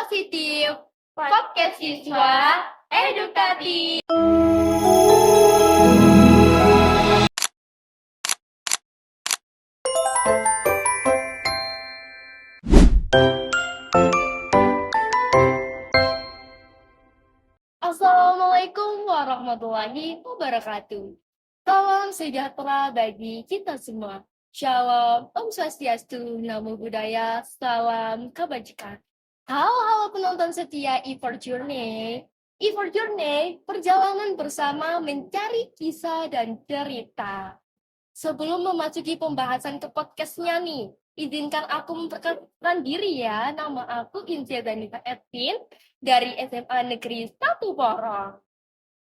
Positif, podcast siswa edukatif. Assalamualaikum warahmatullahi wabarakatuh. Salam sejahtera bagi kita semua. Shalom, Om Swastiastu, Namo Buddhaya, salam kebajikan. Halo penonton setia E4 Journey. E4 Journey, perjalanan bersama mencari kisah dan cerita. Sebelum memasuki pembahasan ke podcastnya nih, izinkan aku memperkenalkan diri ya. Nama aku Insia Danita Edwin dari SMA Negeri 1 Porong.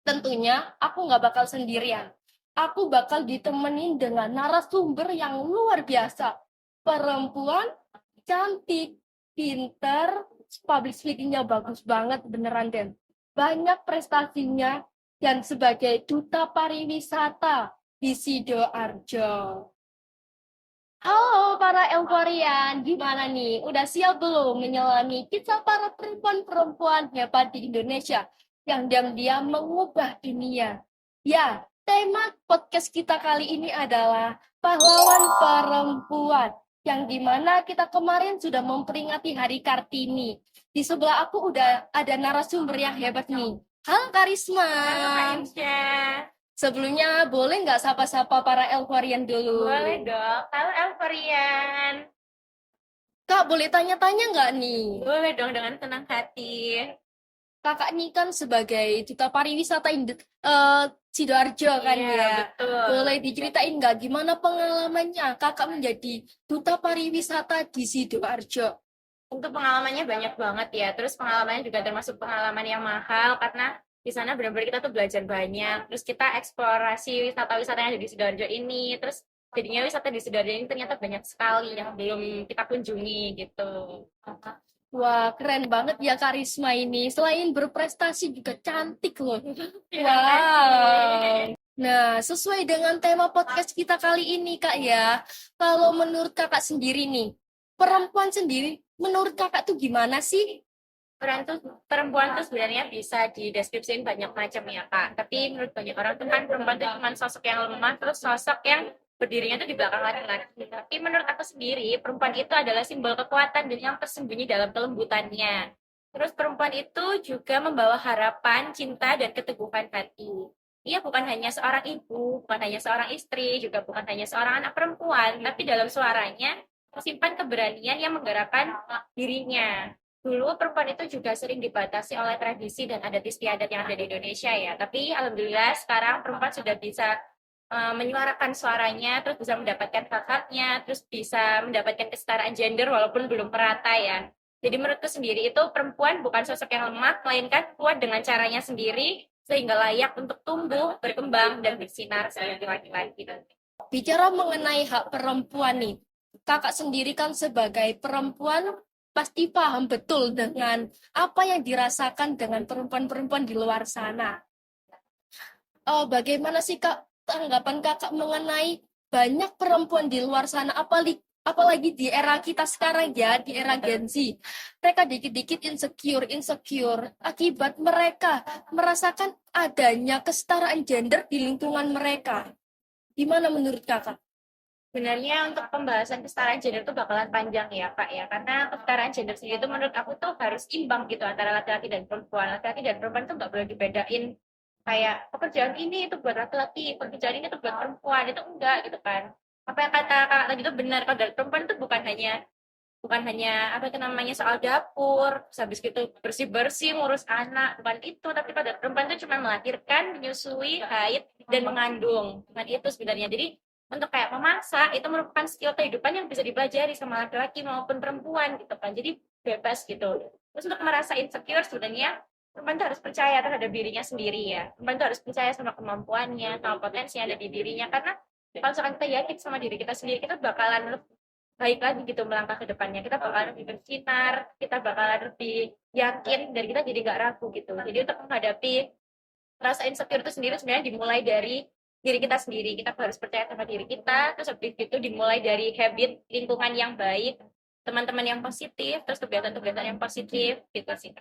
Tentunya aku nggak bakal sendirian. Aku bakal ditemenin dengan narasumber yang luar biasa. Perempuan cantik, pinter, public speaking-nya bagus banget beneran Den. Banyak prestasinya dan sebagai duta pariwisata di Sidoarjo. Halo para Euforian, gimana nih? Udah siap belum menyelami kisah para perempuan-perempuan hebat di Indonesia yang diam-diam mengubah dunia? Ya, tema podcast kita kali ini adalah pahlawan perempuan, yang dimana kita kemarin sudah memperingati Hari Kartini. Di sebelah aku udah ada narasumber yang hebat nih. Halo Karisma. Halo Kak Insya. Sebelumnya boleh nggak sapa-sapa para Elvarian dulu? Boleh dong. Halo Elvarian. Kak, boleh tanya-tanya nggak nih? Boleh dong dengan senang hati. Kakak ini kan sebagai duta pariwisata Sidoarjo kan Iya, ya? betul. Boleh diceritain nggak gimana pengalamannya kakak menjadi duta pariwisata di Sidoarjo? Untuk pengalamannya banyak banget ya. Terus pengalamannya juga termasuk pengalaman yang mahal karena di sana benar-benar kita tuh belajar banyak. Terus kita eksplorasi wisata-wisata yang ada di Sidoarjo ini. Terus jadinya wisata di Sidoarjo ini ternyata banyak sekali yang belum kita kunjungi gitu. Wah, keren banget ya Karisma ini. Selain berprestasi juga cantik loh. Terima Wow. kasih. Nah, sesuai dengan tema podcast kita kali ini, Kak ya. Kalau menurut Kakak sendiri nih, perempuan sendiri, menurut Kakak tuh gimana sih? Perempuan tuh sebenarnya bisa dideskripsiin banyak macam ya Kak. Tapi menurut banyak orang tuh kan perempuan tuh cuma sosok yang lemah, terus sosok yang berdirinya tuh di belakang laki-laki. Tapi menurut aku sendiri, perempuan itu adalah simbol kekuatan dan yang tersembunyi dalam kelembutannya. Terus perempuan itu juga membawa harapan, cinta, dan keteguhan hati. Ia bukan hanya seorang ibu, bukan hanya seorang istri, juga bukan hanya seorang anak perempuan, tapi dalam suaranya tersimpan keberanian yang menggerakkan dirinya. Dulu perempuan itu juga sering dibatasi oleh tradisi dan adat istiadat yang ada di Indonesia ya. Tapi alhamdulillah sekarang perempuan sudah bisa menyuarakan suaranya, terus bisa mendapatkan hak-haknya, terus bisa mendapatkan kesetaraan gender walaupun belum merata ya. Jadi menurutku sendiri itu perempuan bukan sosok yang lemah, melainkan kuat dengan caranya sendiri, sehingga layak untuk tumbuh, berkembang, dan bersinar sebagai laki-laki. Bicara mengenai hak perempuan nih, Kakak sendiri kan sebagai perempuan pasti paham betul dengan apa yang dirasakan dengan perempuan-perempuan di luar sana. Bagaimana sih Kak tanggapan Kakak mengenai banyak perempuan di luar sana, apalagi di era kita sekarang ya, di era Gen Z. Mereka dikit-dikit insecure akibat mereka merasakan adanya kesetaraan gender di lingkungan mereka. Gimana menurut Kakak? Sebenarnya untuk pembahasan kesetaraan gender itu bakalan panjang ya Kak ya, karena kesetaraan gender sendiri itu menurut aku tuh harus imbang gitu antara laki-laki dan perempuan. Laki-laki dan perempuan itu nggak boleh dibedain kayak pekerjaan ini itu buat laki-laki, pekerjaan ini itu buat perempuan, itu enggak gitu kan. Apa yang kata kakak tadi itu benar, kalau dari perempuan itu bukan hanya apa itu namanya soal dapur, terus habis gitu bersih-bersih, ngurus anak, bukan itu. Tapi pada perempuan itu cuma melahirkan, menyusui, haid, dan mengandung. Bukan itu sebenarnya. Jadi untuk kayak memasak itu merupakan skill kehidupan yang bisa dipelajari sama laki-laki maupun perempuan gitu kan. Jadi bebas gitu. Terus untuk merasa insecure sebenarnya perempuan itu harus percaya terhadap dirinya sendiri ya. Perempuan itu harus percaya sama kemampuannya, sama potensi yang ada di dirinya. Karena kalau misalkan kita yakin sama diri kita sendiri, kita bakalan baik lagi gitu melangkah ke depannya. Kita bakalan lebih bersinar, kita bakalan lebih yakin, dan kita jadi nggak ragu gitu. Jadi untuk menghadapi rasa insecure itu sendiri sebenarnya dimulai dari diri kita sendiri. Kita harus percaya sama diri kita, terus habis itu dimulai dari habit lingkungan yang baik, teman-teman yang positif, terus kegiatan-kegiatan yang positif gitu sih.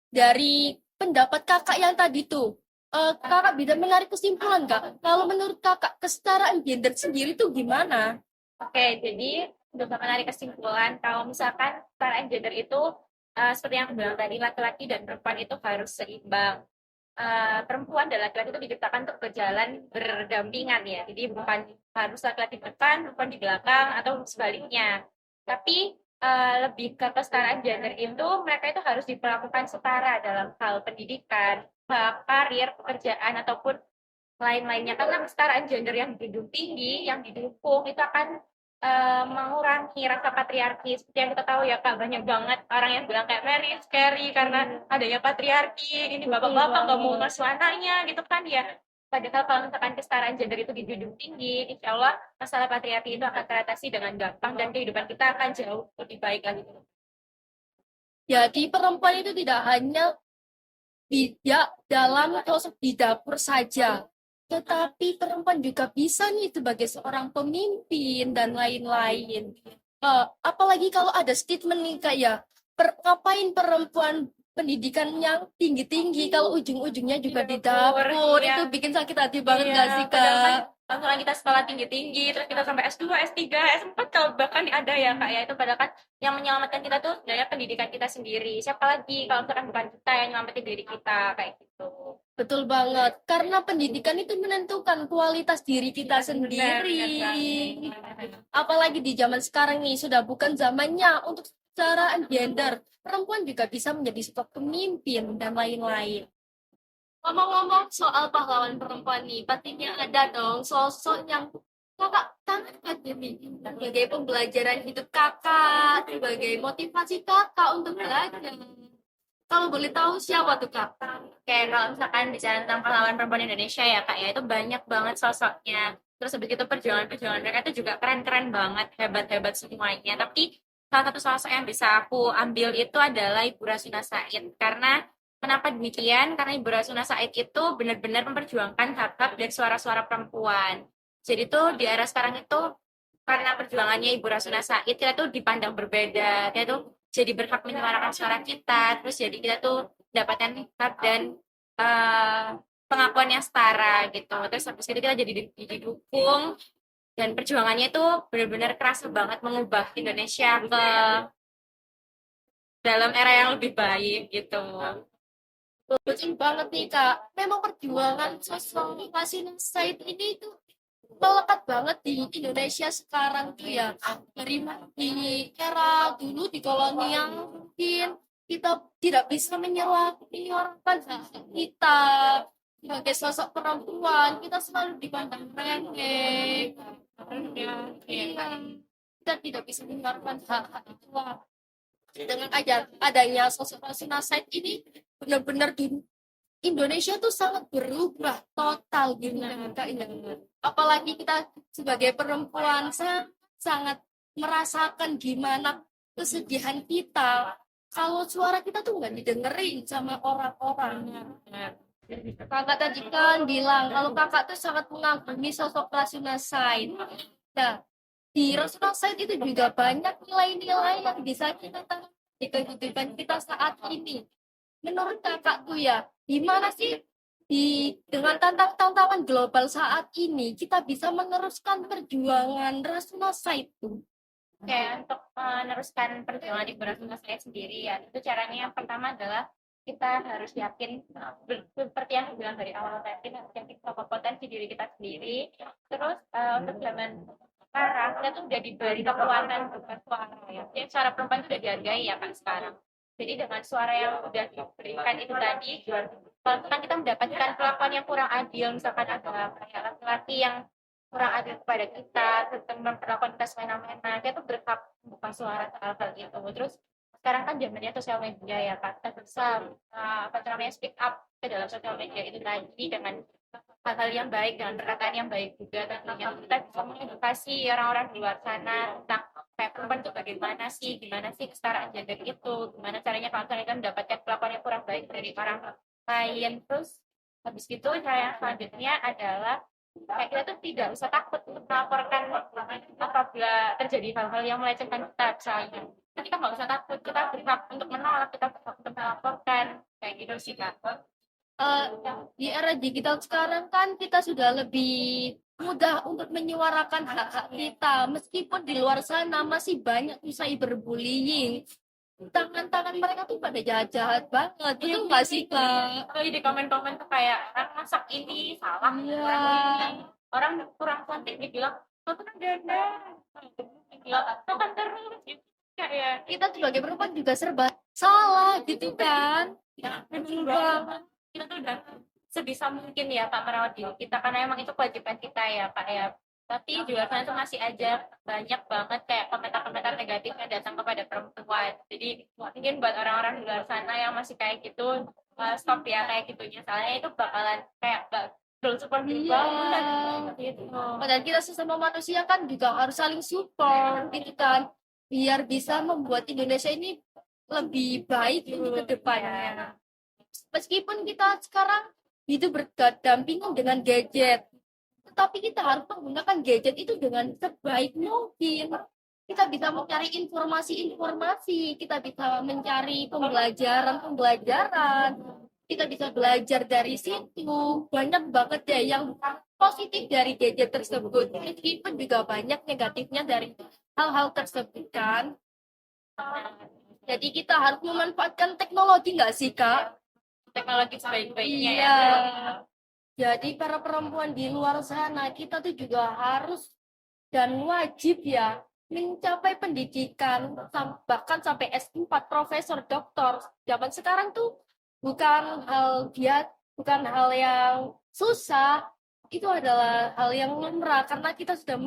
Dari pendapat kakak yang tadi tuh, kakak bisa menarik kesimpulan nggak? Kalau menurut kakak, kesetaraan gender sendiri tuh gimana? Oke, jadi untuk menarik kesimpulan, kalau misalkan kesetaraan gender itu seperti yang aku bilang tadi, laki-laki dan perempuan itu harus seimbang. Perempuan dan laki-laki itu diciptakan untuk berjalan berdampingan ya. Jadi bukan harus laki-laki di depan, perempuan di belakang atau sebaliknya. Tapi lebih ke kesetaraan gender itu mereka itu harus diperlakukan setara dalam hal pendidikan, hak karir, pekerjaan ataupun lain-lainnya karena kesetaraan gender yang dijunjung tinggi, yang didukung itu akan mengurangi rasa patriarki. Seperti yang kita tahu ya Kak, banyak banget orang yang bilang kayak Mary scary karena adanya patriarki, ini bapak-bapak nggak mau ngasuh anaknya gitu kan ya. Padahal kalau misalkan kesetaraan gender itu dijunjung tinggi, insya Allah masalah patriarki itu akan teratasi dengan gampang dan kehidupan kita akan jauh lebih baik lagi. Jadi perempuan itu tidak hanya tidak dalam sosok di dapur saja, tetapi perempuan juga bisa nih sebagai seorang pemimpin dan lain-lain. Apalagi kalau ada statement nih kayak ngapain perempuan pendidikan yang tinggi-tinggi kalau ujung-ujungnya juga di dapur, Iya. itu bikin sakit hati banget Iya, gak sih padahal kan kak? misalnya kita sekolah tinggi-tinggi, terus kita sampai S2, S3, S4, kalau bahkan ada ya Kak ya, itu padahal kan yang menyelamatkan kita tuh sebenarnya pendidikan kita sendiri. Siapa lagi kalau misalkan bukan kita yang nyelamatin diri kita, kayak gitu. Betul banget, karena pendidikan itu menentukan kualitas diri kita sendiri. Apalagi di zaman sekarang nih, sudah bukan zamannya untuk kesetaraan gender. Perempuan juga bisa menjadi sebuah pemimpin dan lain-lain. Ngomong-ngomong soal pahlawan perempuan nih, pastinya ada dong sosok yang kakak sangat kagumi sebagai pembelajaran hidup kakak, sebagai motivasi kakak untuk belajar. Kalau boleh tahu siapa tuh kak? Kayak kalau misalkan bicara tentang pahlawan perempuan Indonesia ya Kak ya, itu banyak banget sosoknya. Terus habis itu perjuangan-perjuangan mereka itu juga keren-keren banget, hebat-hebat semuanya. Tapi salah satu sosok yang bisa aku ambil itu adalah Ibu Rasuna Said. Karena kenapa demikian? Karena Ibu Rasuna Said itu benar-benar memperjuangkan hak-hak dan suara-suara perempuan. Jadi tuh di era sekarang itu karena perjuangannya Ibu Rasuna Said kita tuh dipandang berbeda. Kita tuh jadi berhak menyuarakan suara kita. Terus jadi kita tuh dapatkan hak dan eh, pengakuan yang setara gitu. Terus habis itu kita jadi didukung dan perjuangannya itu benar-benar kerasa banget mengubah Indonesia ke dalam era yang lebih baik gitu. Betul banget nih kak. Memang perjuangan sosok Hasina Said ini tuh melekat banget di Indonesia sekarang tuh ya. Di era dulu di kolonial mungkin kita tidak bisa menyuarakan hak kita sebagai sosok perempuan. Kita selalu dipandang remeh. Iya, kita tidak bisa menyuarakan hak-hak itu. Dengan adanya sosok Hasina Said ini benar-benar di Indonesia tuh sangat berubah total gitu Kak Indah. Apalagi kita sebagai perempuan sangat merasakan gimana kesedihan kita kalau suara kita tuh nggak didengerin sama orang-orang. Kakak tadi kan bilang kalau kakak tuh sangat mengagumi sosok Rasuna Said. Nah, di Rasuna Said itu juga banyak nilai-nilai yang bisa kita tanam di kehidupan kita saat ini. Menurut kakak tuh ya, gimana sih dengan tantangan global saat ini kita bisa meneruskan perjuangan Rasuna Said tuh? Kayak untuk meneruskan perjuangan Ibu Rasuna Said sendiri ya, itu caranya yang pertama adalah kita harus yakin seperti yang aku bilang dari awal tadi, harus yakin bahwa potensi diri kita sendiri. Terus untuk zaman sekarang kita tuh udah diberi kekuatan bukan suara ya. Jadi suara perempuan itu udah dihargai ya kan sekarang. Jadi dengan suara yang udah diberikan itu tadi, kalau misalkan kita mendapatkan perlakuan yang kurang adil, misalkan ada kayak laki-laki yang kurang adil kepada kita, tentang memperlakukan kita semena-mena, kita tuh berhak membuka suara soal hal itu. Terus sekarang kan zamannya sosial media ya Kak, kita bisa apa namanya speak up ke dalam sosial media itu tadi dengan hal-hal yang baik, dengan perkataan yang baik juga tentunya kita bisa mengedukasi orang-orang di luar sana tentang kayak perempuan itu bagaimana sih, gimana sih kesetaraan gender itu, gimana caranya kalau misalnya kita mendapatkan perlakuan yang kurang baik dari orang lain. Terus habis itu cara yang selanjutnya adalah kayak kita tuh tidak usah takut untuk melaporkan apabila terjadi hal-hal yang melecehkan kita misalnya. Kita nggak usah takut, kita berhak untuk menolak, kita berhak untuk melaporkan, kayak gitu sih kak. Eh, di era digital sekarang kan kita sudah lebih mudah untuk menyuarakan hak-hak kita, meskipun di luar sana masih banyak cyberbullying. Tangan-tangan mereka tuh pada jahat-jahat banget, betul nggak sih kak? Di komen-komen tuh kayak orang masak ini salah, Iya. orang kurang cantik dibilang kau kan dandan, dibilang kau kan terus gitu kayak Kita sebagai perempuan juga serba salah gitu kan? ya Betul betul banget. banget. Kita tuh udah sebisa mungkin ya kak merawat diri kita karena emang itu kewajiban kita ya kak ya. Tapi di luar sana tuh masih aja banyak banget kayak komentar-komentar negatif yang datang kepada perempuan. Jadi mungkin buat orang-orang di luar sana yang masih kayak gitu, stop ya kayak gitunya. Soalnya itu bakalan kayak girl support Iya. banget gitu. Padahal kita sesama manusia kan juga harus saling support gitu kan, biar bisa membuat Indonesia ini lebih baik untuk ke depannya. Meskipun kita sekarang itu berdampingan dengan gadget, tetapi kita harus menggunakan gadget itu dengan sebaik mungkin. Kita bisa mencari informasi-informasi, kita bisa mencari pembelajaran-pembelajaran, kita bisa belajar dari situ. Banyak banget ya yang positif dari gadget tersebut, meskipun juga banyak negatifnya dari hal-hal tersebut kan. Jadi kita harus memanfaatkan teknologi nggak sih kak? Teknologi sebaik-baiknya Iya. ya. Jadi para perempuan di luar sana kita tuh juga harus dan wajib ya mencapai pendidikan bahkan sampai S4 profesor doktor. Zaman sekarang tuh bukan hal yang susah, itu adalah hal yang lumrah karena kita sudah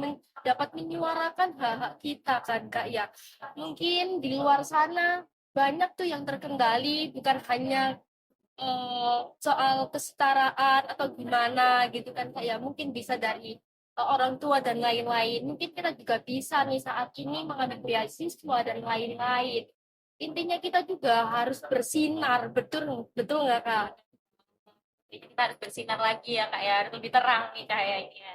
dapat menyuarakan hak-hak kita kan kak ya. Mungkin di luar sana banyak tuh yang terkendali, bukan hanya soal kesetaraan atau gimana gitu kan, kayak mungkin bisa dari orang tua dan lain-lain. Mungkin kita juga bisa nih saat ini mengambil beasiswa dan lain-lain. Intinya kita juga harus bersinar, betul betul nggak kak? Jadi kita harus bersinar lagi ya kak ya, harus lebih terang nih cahayanya.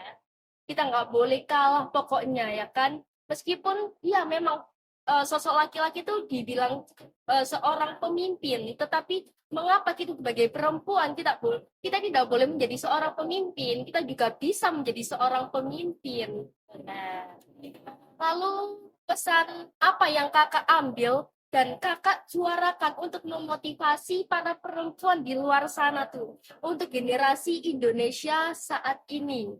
Kita nggak boleh kalah pokoknya ya kan, meskipun ya memang sosok laki-laki itu dibilang seorang pemimpin, tetapi mengapa kita sebagai perempuan kita tidak boleh menjadi seorang pemimpin, kita juga bisa menjadi seorang pemimpin. Nah, Lalu pesan apa yang kakak ambil dan kakak suarakan untuk memotivasi para perempuan di luar sana tuh untuk generasi Indonesia saat ini?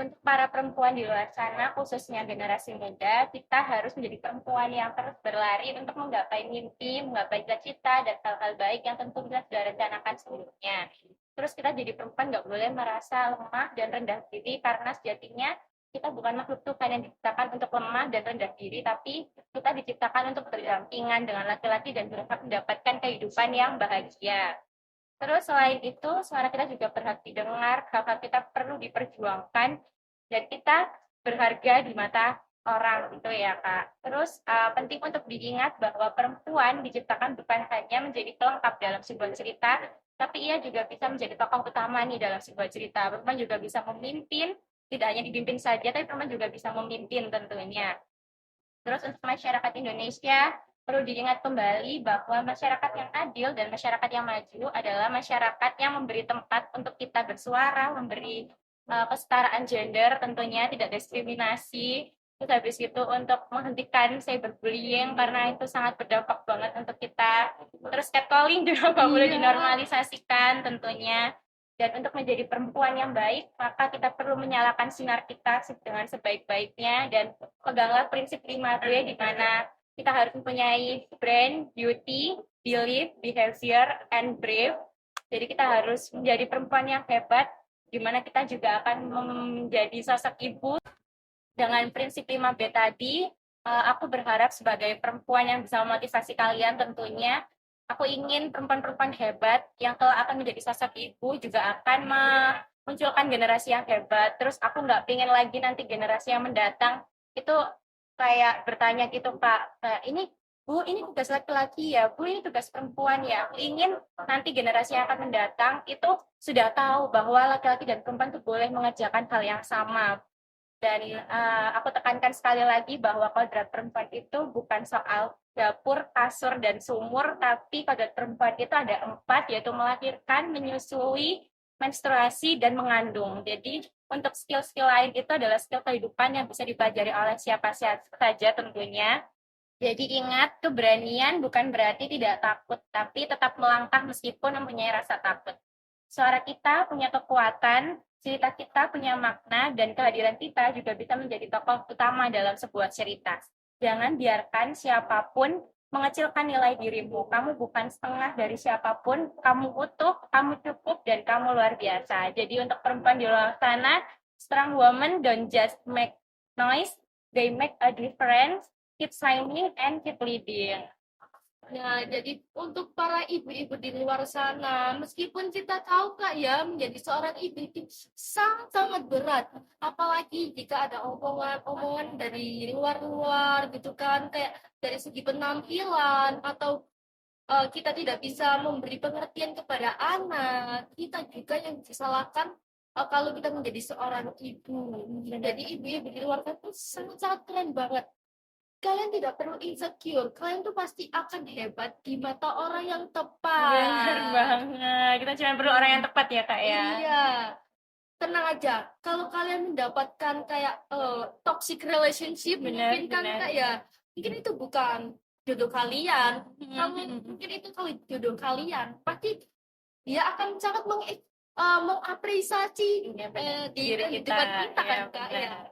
untuk para perempuan di luar sana, khususnya generasi muda, kita harus menjadi perempuan yang terus berlari untuk menggapai mimpi, menggapai cita-cita, dan hal-hal baik yang tentu kita sudah rencanakan sebelumnya. Terus kita jadi perempuan nggak boleh merasa lemah dan rendah diri, karena sejatinya kita bukan makhluk Tuhan yang diciptakan untuk lemah dan rendah diri, tapi kita diciptakan untuk berdampingan dengan laki-laki dan berhak mendapatkan kehidupan yang bahagia. Terus selain itu, suara kita juga berhak didengar, hak kita perlu diperjuangkan, dan kita berharga di mata orang gitu ya kak. Terus penting untuk diingat bahwa perempuan diciptakan bukan hanya menjadi pelengkap dalam sebuah cerita, tapi ia juga bisa menjadi tokoh utama nih dalam sebuah cerita. Perempuan juga bisa memimpin, tidak hanya dipimpin saja, tapi perempuan juga bisa memimpin tentunya. Terus untuk masyarakat Indonesia, perlu diingat kembali bahwa masyarakat yang adil dan masyarakat yang maju adalah masyarakat yang memberi tempat untuk kita bersuara, memberi kesetaraan gender, tentunya tidak diskriminasi. Terus habis itu untuk menghentikan cyberbullying karena itu sangat berdampak banget untuk kita. Terus catcalling juga nggak boleh dinormalisasikan tentunya. Dan untuk menjadi perempuan yang baik, maka kita perlu menyalakan sinar kita dengan sebaik-baiknya dan peganglah prinsip 5B di mana kita harus mempunyai brand, beauty, belief, behavior, and brave. Jadi kita harus menjadi perempuan yang hebat, di mana kita juga akan menjadi sosok ibu. Dengan prinsip 5B tadi, aku berharap sebagai perempuan yang bisa memotivasi kalian tentunya, aku ingin perempuan-perempuan hebat yang kelak akan menjadi sosok ibu juga akan memunculkan generasi yang hebat. Terus aku nggak pengen lagi nanti generasi yang mendatang itu kayak bertanya gitu Kak, ini Bu, ini tugas laki-laki ya, Bu, ini tugas perempuan ya. Aku ingin nanti generasi yang akan mendatang itu sudah tahu bahwa laki-laki dan perempuan itu boleh mengerjakan hal yang sama. Dan aku tekankan sekali lagi bahwa kodrat perempuan itu bukan soal dapur, kasur, dan sumur, tapi kodrat perempuan itu ada 4, yaitu melahirkan, menyusui, menstruasi, dan mengandung. Jadi untuk skill-skill lain itu adalah skill kehidupan yang bisa dipelajari oleh siapa saja tentunya. Jadi ingat, keberanian bukan berarti tidak takut, tapi tetap melangkah meskipun mempunyai rasa takut. Suara kita punya kekuatan, cerita kita punya makna, dan kehadiran kita juga bisa menjadi tokoh utama dalam sebuah cerita. Jangan biarkan siapapun mengecilkan nilai dirimu. Kamu bukan setengah dari siapapun, kamu utuh, kamu cukup, dan kamu luar biasa. Jadi untuk perempuan di luar sana, strong women don't just make noise, they make a difference. Keep shining and keep leading. Nah, jadi untuk para ibu-ibu di luar sana, meskipun kita tahu Kak ya, menjadi seorang ibu itu sangat-sangat berat. Apalagi jika ada omongan-omongan dari luar-luar gitu kan, kayak dari segi penampilan atau kita tidak bisa memberi pengertian kepada anak, kita juga yang disalahkan kalau kita menjadi seorang ibu. Jadi ibu-ibu di luar sana itu sangat-sangat keren banget. Kalian tidak perlu insecure, kalian tuh pasti akan hebat di mata orang yang tepat. Benar banget. Kita cuma perlu orang yang tepat ya, Kak ya. Iya, tenang aja. Kalau kalian mendapatkan kayak toxic relationship, mungkin kan kayak mungkin itu bukan jodoh kalian. Mungkin itu kalau jodoh kalian, pasti dia akan sangat mengapresiasi di Diri kehidupan kita, kita kan ya, Kak benar. ya.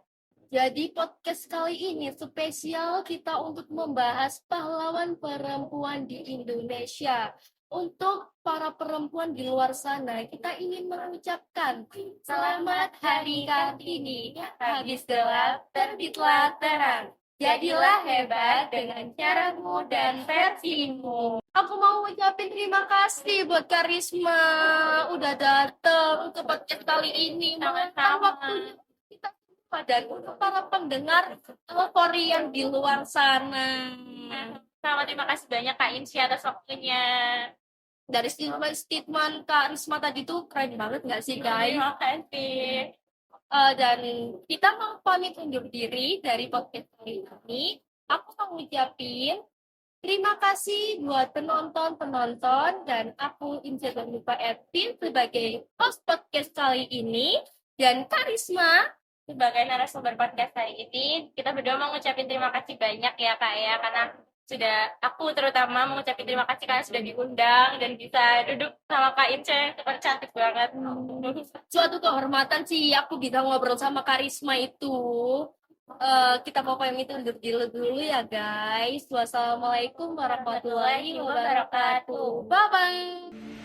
Jadi podcast kali ini spesial kita untuk membahas pahlawan perempuan di Indonesia. Untuk para perempuan di luar sana, kita ingin mengucapkan selamat Hari Kartini. Habis gelap, terbitlah terang. Jadilah hebat dengan caramu dan versimu. Aku mau ucapin terima kasih buat Karisma udah datang ke podcast kali ini. Meluangkan waktunya kita dan untuk para pendengar Korean di luar sana. Sama terima kasih banyak Kak Inci atas waktunya. Dari statement Kak Risma tadi tuh keren banget nggak sih guys? Terima kasih. Dan kita mau pamit undur diri dari podcast kali ini. Aku mau ngucapin terima kasih buat penonton dan aku jangan lupa Edwin sebagai host podcast kali ini dan Karisma sebagai narasumber podcast hari ini. Kita berdua mau ngucapin terima kasih banyak ya Kak ya, karena aku terutama mengucapkan terima kasih karena sudah diundang dan bisa duduk sama Kak Ince, cantik banget. Suatu kehormatan sih aku bisa ngobrol sama Karisma itu. Kita mau pamit undur diri dulu ya guys. Wassalamualaikum warahmatullahi wabarakatuh. Bye bye.